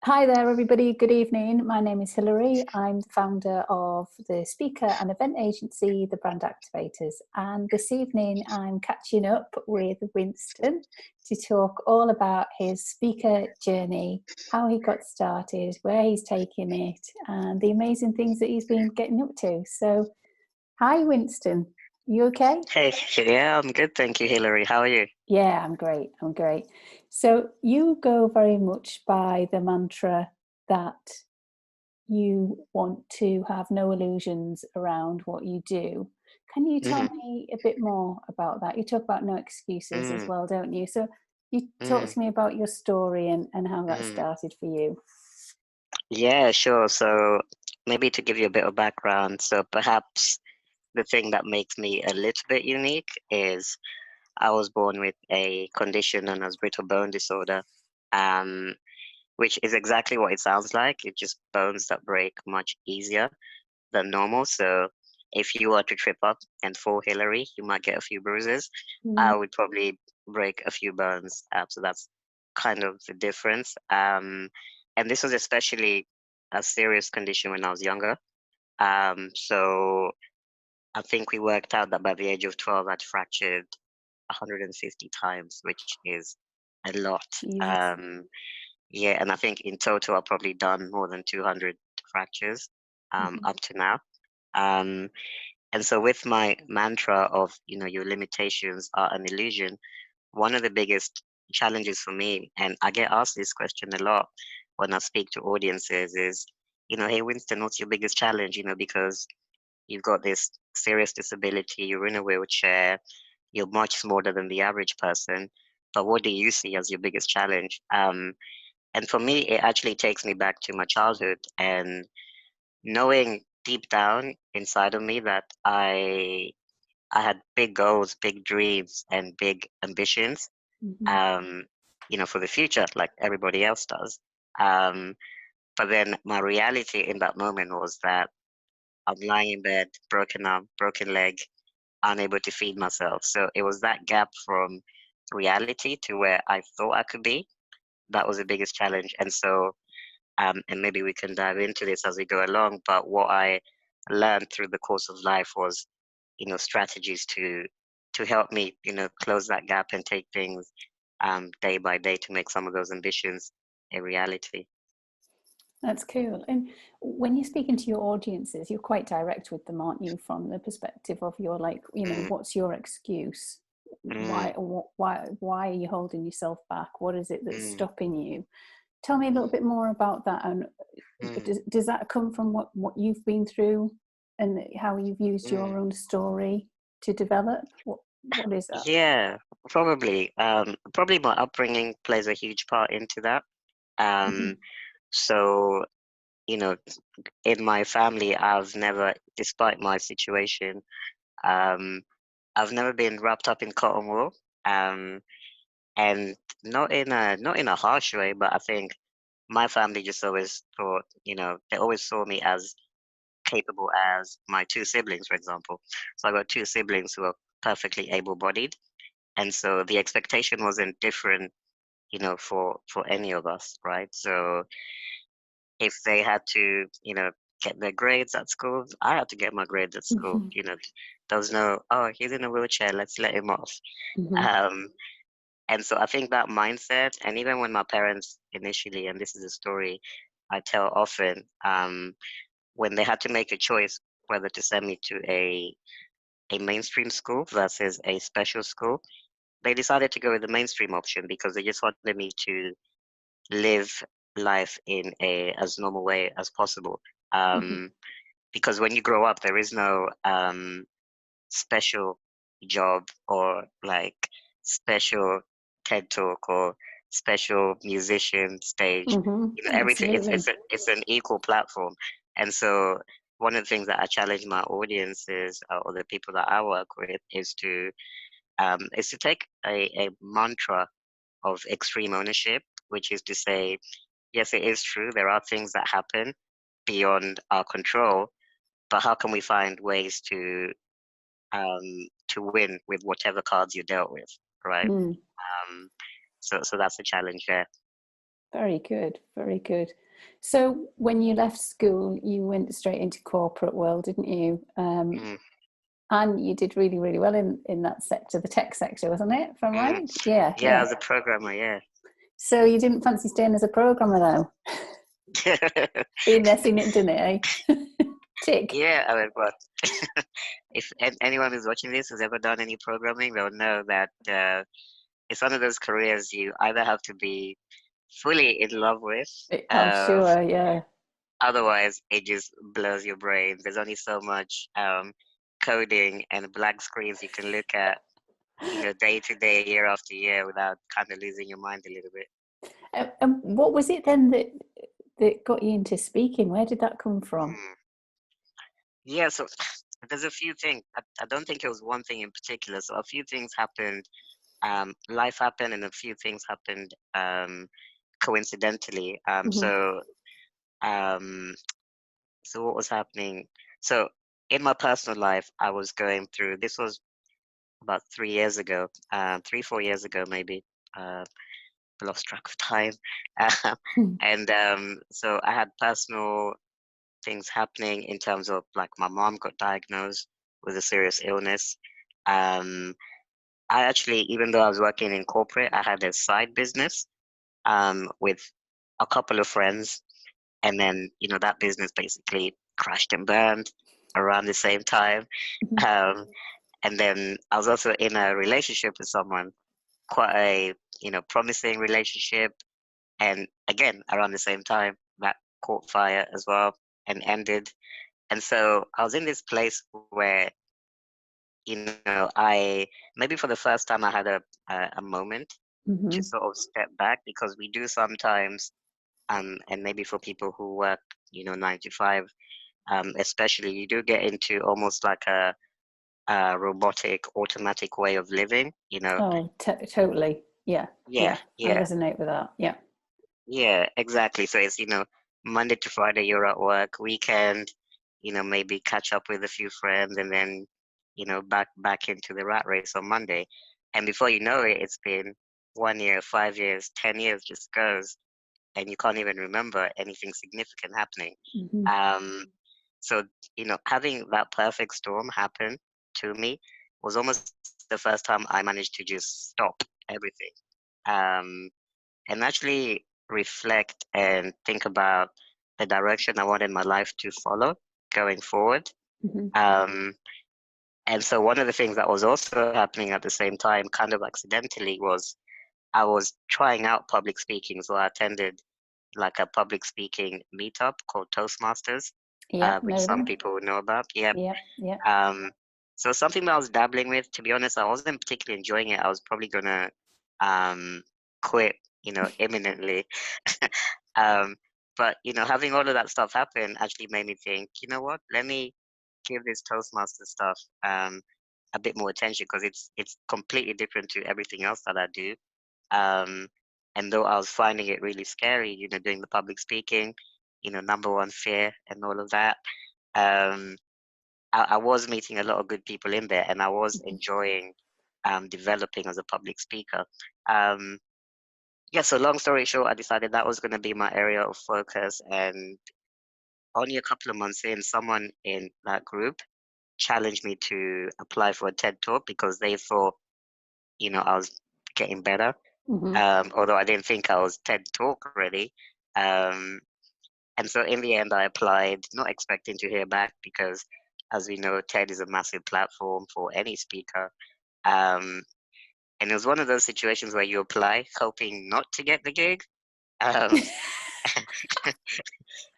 Hi there, everybody. Good evening. My name is Hilary. I'm the founder of the speaker and event agency, The Brand Activators. And this evening, I'm catching up with Winston to talk all about his speaker journey, how he got started, where he's taking it, and the amazing things that he's been getting up to. So, hi, Winston. You okay? Hey, yeah, I'm good, thank you, Hilary. How are you? Yeah, I'm great. I'm great. So, you go very much by the mantra that you want to have no illusions around what you do. Can you tell hmm me a bit more about that? You talk about no excuses as mm well, don't you? So you talk mm to me about your story and how that mm. started for you. Yeah, sure. So maybe to give you a bit of background, so perhaps the thing that makes me a little bit unique is I was born with a condition known as brittle bone disorder, um, which is exactly what it sounds like. It's just bones that break much easier than normal. So if you were to trip up and fall, Hillary, you might get a few bruises. Mm, I would probably break a few bones. So that's kind of the difference. And this was especially a serious condition when I was younger. So I think we worked out that by the age of 12, I'd fractured 150 times, which is a lot. Jesus. Um, yeah, and I think in total, I've probably done more than 200 fractures Mhm. up to now. Um, and so with my mantra of, your limitations are an illusion, one of the biggest challenges for me, and I get asked this question a lot when I speak to audiences is, hey, Winston, what's your biggest challenge? Because you've got this serious disability, you're in a wheelchair, you're much smaller than the average person, but what do you see as your biggest challenge? And for me, it actually takes me back to my childhood and knowing deep down inside of me that I had big goals, big dreams, and big ambitions, Mhm. um, for the future, like everybody else does. Um, but then my reality in that moment was that I'm lying in bed, broken arm, broken leg, unable to feed myself. So it was that gap from reality to where I thought I could be. That was the biggest challenge. And so, and maybe we can dive into this as we go along, but what I learned through the course of life was, strategies to help me, close that gap and take things day by day to make some of those ambitions a reality. That's cool. And when you're speaking to your audiences, you're quite direct with them, aren't you? From the perspective of your, like, Mm, what's your excuse? mm, Why are you holding yourself back? What is it that's mm, stopping you? Tell me a little bit more about that. And mm, does that come from what you've been through and how you've used mm. your own story to develop? What is that? Yeah, probably. Probably my upbringing plays a huge part into that. Mhm. Um, so, you know, in my family, I've never, despite my situation, um, I've never been wrapped up in cotton wool. Um, and not in a harsh way, but I think my family just always thought, they always saw me as capable as my two siblings, for example. So I got two siblings who are perfectly able-bodied, and so the expectation wasn't different, for any of us, right? So if they had to, get their grades at school, I had to get my grades at school. Mhm. There was no, oh, he's in a wheelchair, let's let him off. Mhm. Um, and so I think that mindset, and even when my parents initially, and this is a story I tell often, when they had to make a choice whether to send me to a mainstream school versus a special school, they decided to go with the mainstream option because they just wanted me to live life in a as normal way as possible. Mhm. Um, because when you grow up, there is no special job or like special TED talk or special musician stage. Mhm. Everything Absolutely. it's an equal platform. And so one of the things that I challenge my audiences or the people that I work with is to take a mantra of extreme ownership, which is to say, yes, it is true, there are things that happen beyond our control, but how can we find ways to win with whatever cards you're dealt with, right? Mm. Um, so that's the challenge there. Very good, very good. So when you left school, you went straight into corporate world, didn't you? Mm, And you did really, really well in that sector, the tech sector, wasn't it? If I'm mm. right? Yeah, Yeah, yeah. as a programmer, yeah. So you didn't fancy staying as a programmer though? Been there, seen it, done it, eh? Tick. Yeah, I mean, but if anyone who's watching this has ever done any programming, they'll know that it's one of those careers you either have to be fully in love with, I'm uh, sure, yeah. otherwise it just blows your brain. There's only so much coding and blank screens you can look at, day to day, year after year, without kind of losing your mind a little bit. And what was it then that got you into speaking? Where did that come from? Hmm. Yeah, so there's a few things. I don't think it was one thing in particular. So a few things happened. Life happened, and a few things happened coincidentally. Hmm. Um, so what was happening? So in my personal life, I was going through. This was about 3 years ago, 4 years ago, maybe. Uh, I lost track of time. Uh, and so I had personal things happening in terms of like my mom got diagnosed with a serious illness. Um, I actually, even though I was working in corporate, I had a side business with a couple of friends, and then that business basically crashed and burned around the same time. Hmm. Um, and then I was also in a relationship with someone, quite a promising relationship, and again around the same time that caught fire as well and ended. And so I was in this place where I maybe for the first time I had a moment to Hmm. sort of step back, because we do sometimes, and maybe for people who work 9 to 5, especially, you do get into almost like a robotic automatic way of living. Oh, totally. Yeah, Yeah, yeah. I yeah, resonate with that. Yeah. yeah, exactly. So it's Monday to Friday you're at work, weekend maybe catch up with a few friends, and then back into the rat race on Monday. And before you know it, it's been 1 year, 5 years, 10 years just goes, and you can't even remember anything significant happening. Hmm. Um, so, having that perfect storm happen to me was almost the first time I managed to just stop everything, um, and actually reflect and think about the direction I wanted my life to follow going forward. Hmm. Um, and so one of the things that was also happening at the same time, kind of accidentally, was I was trying out public speaking. So I attended like a public speaking meetup called Toastmasters, Yeah, which know some them. people would know about. Yeah. Yeah, yeah. Um, so something that I was dabbling with, to be honest, I wasn't particularly enjoying it. I was probably gonna um, quit, imminently. um, but having all of that stuff happen actually made me think, you know what? Let me give this Toastmaster stuff a bit more attention, because it's completely different to everything else that I do. Um, and though I was finding it really scary, doing the public speaking, number one fear and all of that. Um, I was meeting a lot of good people in there, and I was enjoying developing as a public speaker. Um, yeah, so long story short, I decided that was going to be my area of focus. And only a couple of months in, someone in that group challenged me to apply for a TED Talk, because they thought, I was getting better. Hmm. Although I didn't think I was TED Talk ready. Um, and so in the end, I applied, not expecting to hear back, because as we know, TED is a massive platform for any speaker. Um, and it was one of those situations where you apply hoping not to get the gig. Um,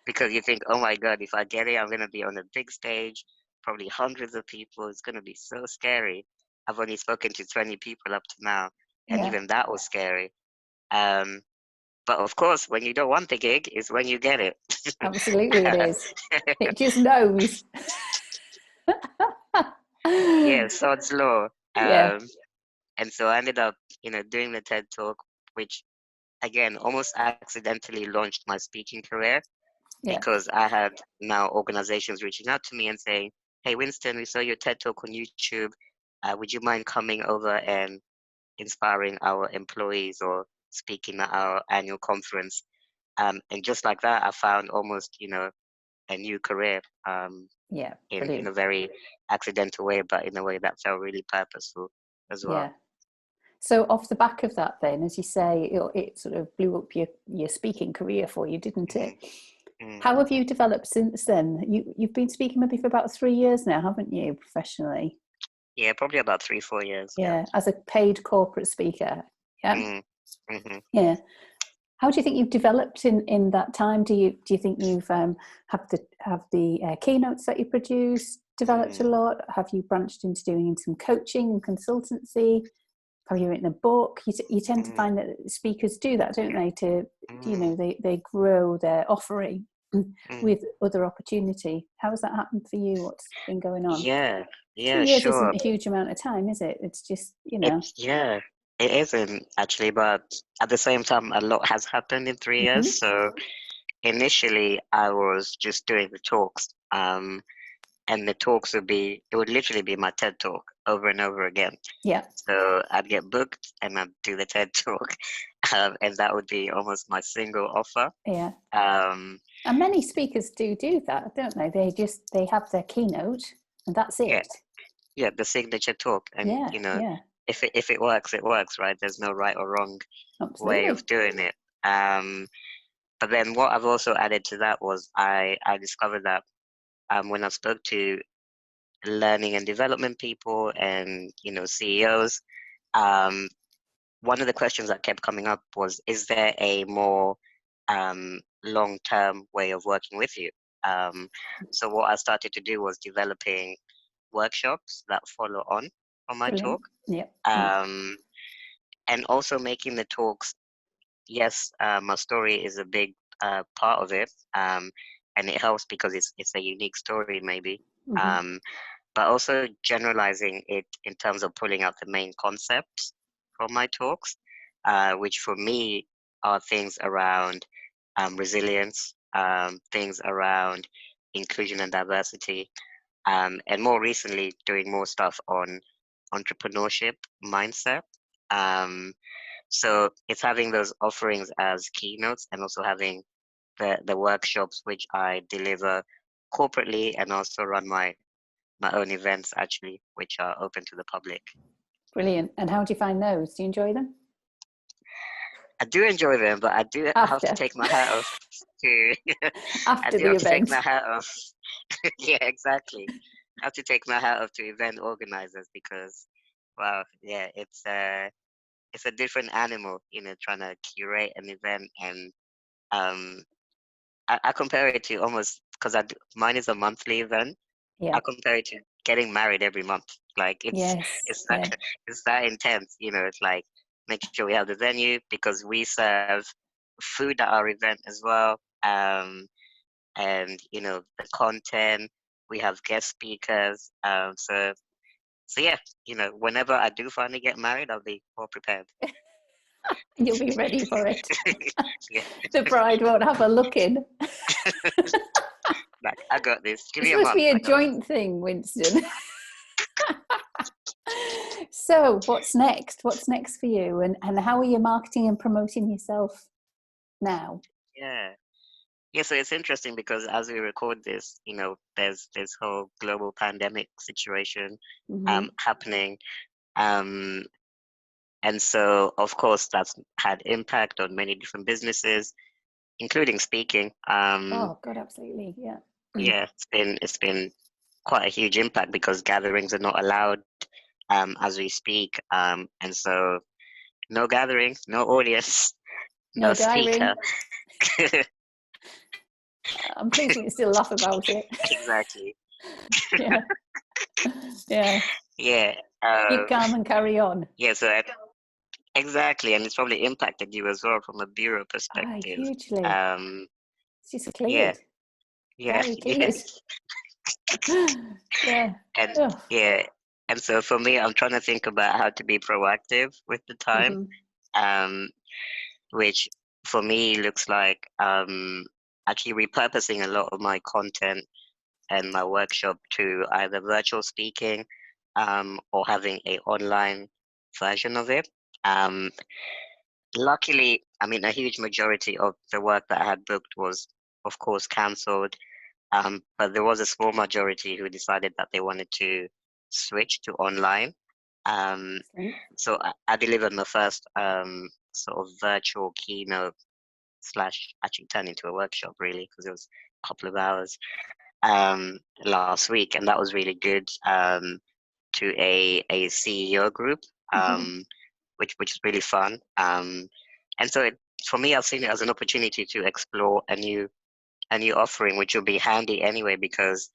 because you think, oh my God, if I get it, I'm going to be on a big stage, probably hundreds of people. It's going to be so scary. I've only spoken to 20 people up to now, and Yeah, even that was scary. Um, but of course, when you don't want the gig is when you get it. absolutely it is. It just knows. Yeah, sod's law. Yeah, And so I ended up, doing the TED Talk, which again almost accidentally launched my speaking career, yeah. because I had now organizations reaching out to me and saying, "Hey, Winston, we saw your TED Talk on YouTube. Would you mind coming over and inspiring our employees or speaking at our annual conference. And just like that, I found almost, a new career Yeah, in brilliant. a very accidental way, but in a way that felt really purposeful as well. Yeah. So off the back of that then, as you say, it sort of blew up your speaking career for you, didn't it? How have you developed since then? You've been speaking maybe for about 3 years now, haven't you, professionally? Yeah, probably about 3-4 years. Yeah. Yeah, as a paid corporate speaker. Yeah. Mm-hmm. Yeah. How do you think you've developed in that time? Do you think you've have the keynotes that you produce developed a lot? Have you branched into doing some coaching and consultancy? Have you written a book? You tend to find that speakers do that, don't they? They grow their offering with other opportunity. How has that happened for you? What's been going on? Yeah, 3 yeah, years sure. isn't a huge amount of time, is it? It's just Yeah, it isn't actually, but at the same time, a lot has happened in 3 years. So initially, I was just doing the talks, and the talks it would literally be my TED talk over and over again. Yeah. So I'd get booked and I'd do the TED talk, and that would be almost my single offer. Yeah. Um, And many speakers do that, don't they? They have their keynote and that's yeah, it. yeah, the signature talk, and Yeah. if it works, it works, right? There's no right or wrong way Absolutely. of doing it. But then what I've also added to that was I discovered that when I spoke to learning and development people and CEOs, um, one of the questions that kept coming up was, is there a more long-term way of working with you? So what I started to do was developing workshops that follow on from my Brilliant. talk, Yeah. and also making the talks. Yes, my story is a big part of it, and it helps because it's a unique story, maybe. Um, but also generalizing it in terms of pulling out the main concepts from my talks, which for me are things around resilience, things around inclusion and diversity, and more recently doing more stuff on entrepreneurship mindset. Um, so it's having those offerings as keynotes and also having the workshops which I deliver corporately and also run my own events actually, which are open to the public. Brilliant. And how do you find those? Do you enjoy them? I do enjoy them, but I do have to After take my hat off to I after do the have to take event. my hat off. Yeah, exactly. I have to take my hat off to event organizers because wow, yeah, it's a different animal, trying to curate an event and um I compare it to almost because mine is a monthly event. Yeah. I compare it to getting married every month. Like Yes. it's Yeah. that it's that intense. It's like making sure we have the venue because we serve food at our event as well. And the content. We have guest speakers. So yeah, whenever I do finally get married, I'll be more prepared. You'll be ready for it. Yeah, The bride won't have a look in. like I got this. Give It's me a supposed to month. be I a got this. joint thing, Winston. So what's next? What's next for you? And how are you marketing and promoting yourself now? Yeah. Yeah, so it's interesting because as we record this, there's this whole global pandemic situation happening. Um, and so of course that's had impact on many different businesses, including speaking. Oh God, absolutely. Yeah. Yeah, it's been quite a huge impact because gatherings are not allowed as we speak. And so no gatherings, no audience, No no speaker. diary. I'm pleased we can still laugh about it. Exactly. Yeah. Yeah. Yeah. Keep calm and carry on. Yeah, so exactly, and it's probably impacted you as well from a bureau perspective. Hugely. Um, It's just yeah, cleared. yeah, Diary yeah, cleared. Yeah. and Oh. yeah, and so for me, I'm trying to think about how to be proactive with the time, um, which for me looks like actually repurposing a lot of my content and my workshop to either virtual speaking, or having a online version of it. Um, luckily, I mean, a huge majority of the work that I had booked was, of course, cancelled. But there was a small majority who decided that they wanted to switch to online. Um, Excellent. so I delivered my first sort of virtual keynote slash actually turned into a workshop really because it was a couple of hours last week, and that was really good to a CEO group, Mm-hmm. which is really fun. And so for me, I've seen it as an opportunity to explore a new offering, which will be handy anyway, because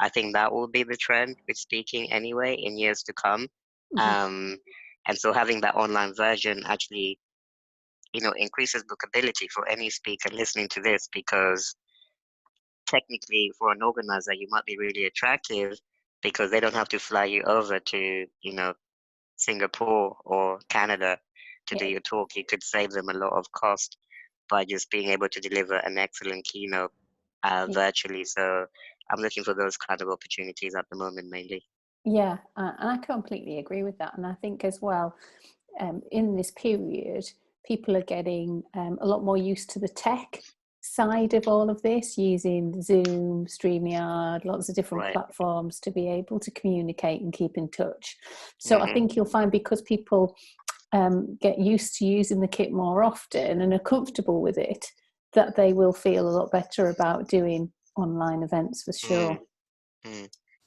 I think that will be the trend with speaking anyway in years to come. Mm-hmm. Um, and so having that online version actually, increases bookability for any speaker listening to this, because technically for an organizer, you might be really attractive because they don't have to fly you over to, Singapore or Canada to do Yeah, your talk. You could save them a lot of cost by just being able to deliver an excellent keynote yeah, virtually. So I'm looking for those kind of opportunities at the moment mainly. yeah. And I completely agree with that. And I think as well, in this period, people are getting a lot more used to the tech side of all of this, using Zoom, StreamYard, lots of different Right. platforms to be able to communicate and keep in touch. So I Mm-hmm. think you'll find, because people get used to using the kit more often and are comfortable with it, that they will feel a lot better about doing online events for sure. Mm-hmm.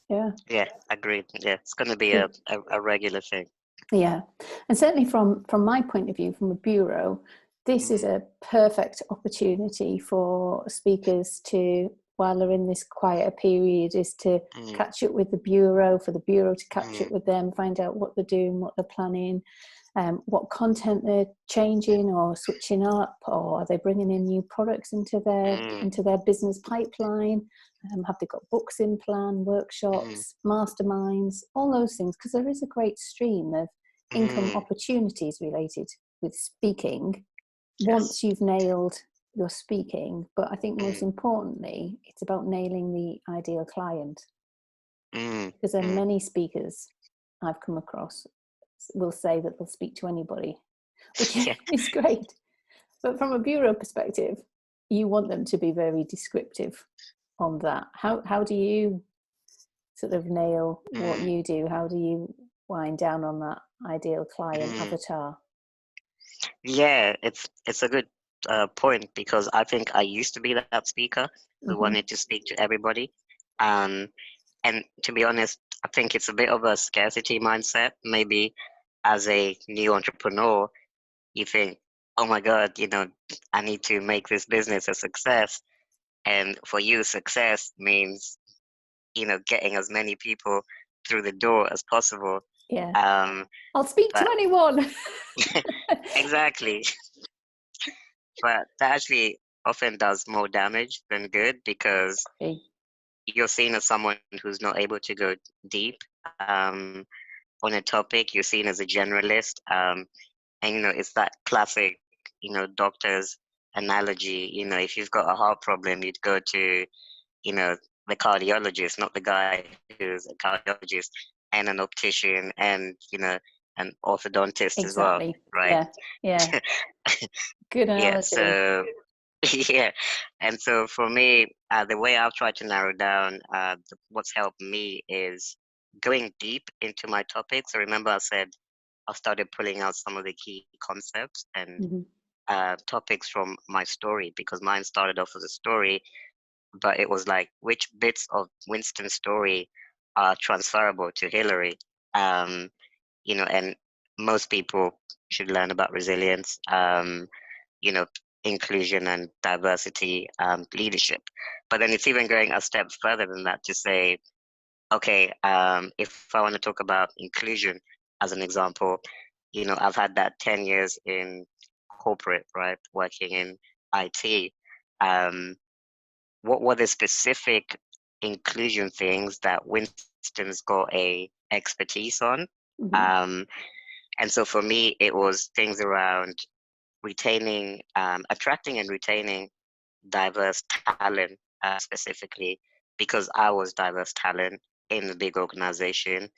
Yeah. Yeah, agreed. Yeah, it's going to be Cool. a regular thing. Yeah, and certainly from my point of view, from a bureau, this is Mm, a perfect opportunity for speakers to, while they're in this quieter period, is to mm, catch up with the bureau, for the bureau to catch up mm, with them, find out what they're doing, what they're planning, what content they're changing or switching up, or are they bringing in new products mm, into their business pipeline? Have they got books in plan, mm, workshops, masterminds, all those things? Because there is a great stream of income mm. opportunities related with speaking Yes. once you've nailed your speaking. But I think most Mm, importantly, it's about nailing the ideal client, mm, because there are mm. many speakers I've come across will say that they'll speak to anybody, which Yeah. is great. But from a bureau perspective, you want them to be very descriptive on that. How do you sort of nail what Mm, you do? How do you wind down on that ideal client mm. avatar? Yeah, it's a good point, because I think I used to be that speaker who Mm-hmm. wanted to speak to everybody. Um, and to be honest, I think it's a bit of a scarcity mindset. Maybe as a new entrepreneur, you think, oh my God, I need to make this business a success. And for you, success means, getting as many people through the door as possible. Yeah, Um, I'll speak to but anyone. exactly, but that actually often does more damage than good, because Okay. you're seen as someone who's not able to go deep on a topic. You're seen as a generalist, and it's that classic, doctor's analogy. If you've got a heart problem, you'd go to, you know, the cardiologist, not the guy who's a cardiologist, and an optician, and an orthodontist as well, Exactly. right? Yeah, yeah. Good Yeah. analogy. So yeah, and so for me, the way I've tried to narrow down what's helped me is going deep into my topics. So remember, I said I started pulling out some of the key concepts and Mm-hmm. topics from my story, because mine started off as a story, but it was like, which bits of Winston's story are transferable to Hillary? Um, and most people should learn about resilience, you know, inclusion and diversity, leadership. But then it's even going a step further than that to say, okay, if I want to talk about inclusion as an example, I've had that 10 years in corporate, right, working in IT. Um, what were the specific inclusion things that Winston's got a expertise on? Mm-hmm. Um, and so for me, it was things around attracting and retaining diverse talent, specifically because I was diverse talent in the big organization,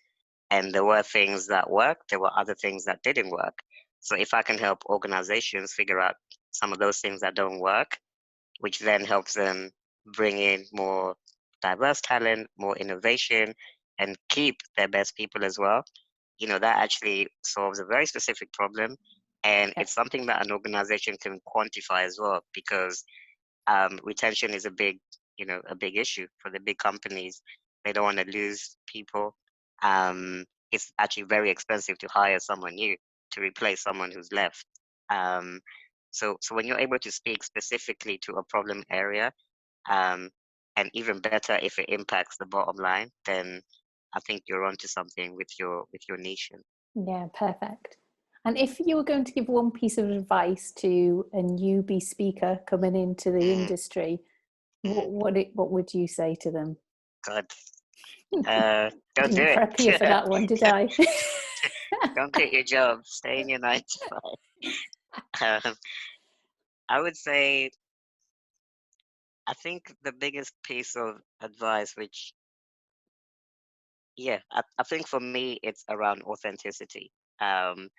and there were things that worked, there were other things that didn't work. So if I can help organizations figure out some of those things that don't work, which then helps them bring in more diverse talent, more innovation, and keep their best people as well, that actually solves a very specific problem. And Yeah. it's something that an organization can quantify as well, because retention is a big issue for the big companies. They don't want to lose people. It's actually very expensive to hire someone new to replace someone who's left. Um, so when you're able to speak specifically to a problem area, um, and even better if it impacts the bottom line, then I think you're onto something with your niche. Yeah, perfect. And if you were going to give one piece of advice to a newbie speaker coming into the Mm, industry, mm, what would you say to them? God, don't do Didn't it. prep you for that one, did I? Don't quit your job. Stay in your 9 to 5. I would say, I think the biggest piece of advice, which, yeah, I think for me, it's around authenticity. Um,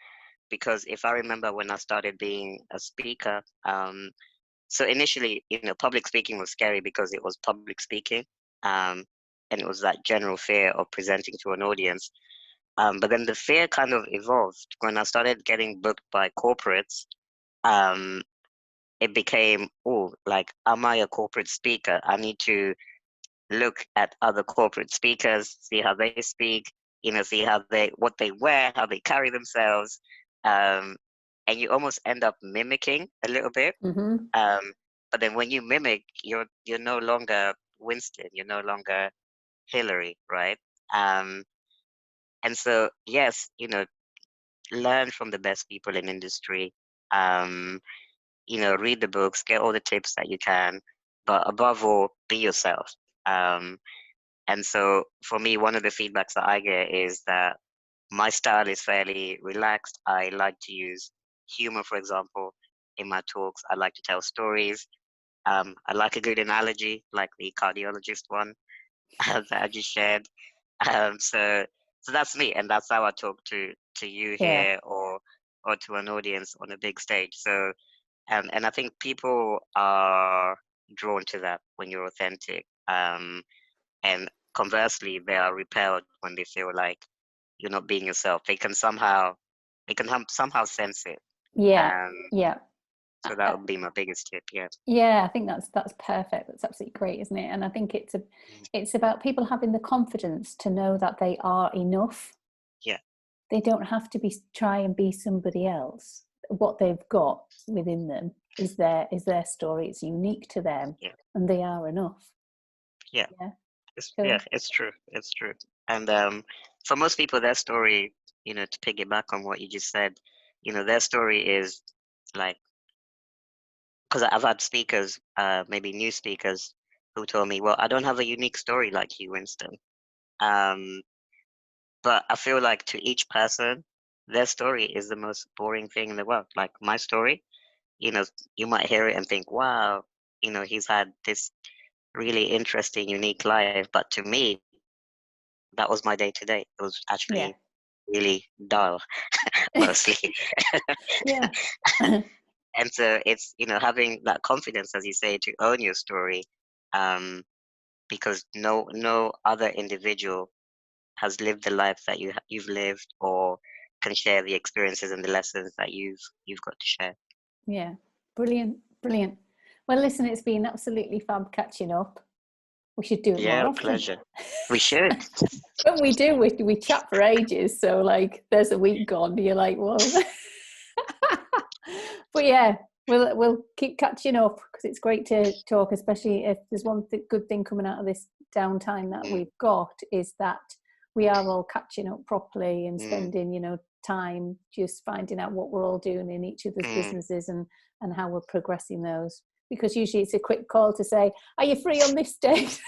because if I remember when I started being a speaker, so initially, public speaking was scary because it was public speaking, um, and it was that general fear of presenting to an audience. But then the fear kind of evolved when I started getting booked by corporates. Um, it became, oh, like, am I a corporate speaker? I need to look at other corporate speakers, see how they speak, see what they wear, how they carry themselves. Um, and you almost end up mimicking a little bit. Hmm. Um, but then when you mimic, you're no longer Winston, you're no longer Hillary, right? Um, and so, yes, learn from the best people in industry. Um, read the books, get all the tips that you can, but above all, be yourself. Um, and so for me, one of the feedbacks that I get is that my style is fairly relaxed. I like to use humor, for example, in my talks. I like to tell stories. I like a good analogy, like the cardiologist one that I just shared. So that's me, and that's how I talk to you Yeah, here, or to an audience on a big stage. So, and I think people are drawn to that when you're authentic. And conversely, they are repelled when they feel like you're not being yourself. They can somehow sense it. yeah, Um, yeah. so that would be my biggest tip. Yeah. Yeah, I think that's perfect. That's absolutely great, isn't it? And I think Mm. it's about people having the confidence to know that they are enough. Yeah. They don't have to try and be somebody else. What they've got within them is their story. It's unique to them, Yeah. and they are enough. Yeah. Yeah, Yeah, cool. it's true. It's true. And for most people, their story, to piggyback on what you just said, their story is like, because I've had speakers, maybe new speakers, who told me, well, I don't have a unique story like you, Winston. Um, but I feel like to each person, their story is the most boring thing in the world. Like my story, you know, you might hear it and think, wow, he's had this really interesting, unique life. But to me, that was my day to day. It was Yeah, actually really dull, mostly. yeah, And so it's, having that confidence, as you say, to own your story, um, because no other individual has lived the life that you've lived, or can share the experiences and the lessons that you've got to share. yeah. Brilliant, brilliant. Well, listen, it's been absolutely fab catching up. We should do it more Yeah, often. pleasure. We should. When we do, we chat for ages. So like, there's a week gone. You're like, whoa. But yeah, we'll keep catching up because it's great to talk. Especially if there's one good thing coming out of this downtime that Mm, we've got is that we are all catching up properly and mm, spending time just finding out what we're all doing in each other's mm. businesses and how we're progressing those. Because usually it's a quick call to say, "Are you free on this date?"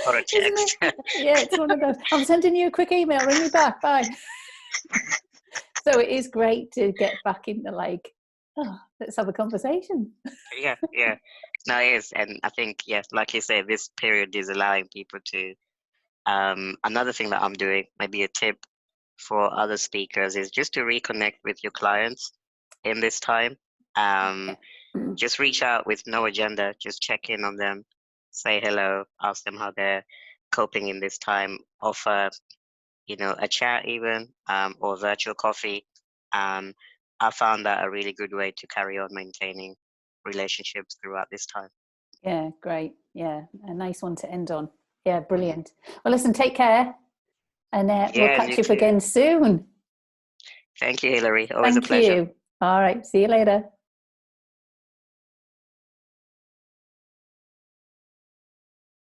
Or a Isn't it? text. Yeah, it's one of those. I'm sending you a quick email. Ring me back. Bye. So it is great to get back into like, oh, let's have a conversation. Yeah, yeah. No, it is. And I think, yes, like you say, this period is allowing people to, another thing that I'm doing, maybe a tip for other speakers is just to reconnect with your clients in this time. Just reach out with no agenda, just check in on them, say hello, ask them how they're coping in this time, offer, a chat even, or virtual coffee. I found that a really good way to carry on maintaining relationships throughout this time. Yeah, great. Yeah, a nice one to end on. Yeah, brilliant. Well, listen, take care, and we'll Yeah, catch you up too. again soon. Thank you, Hilary. Always a Thank pleasure. you. All right, see you later.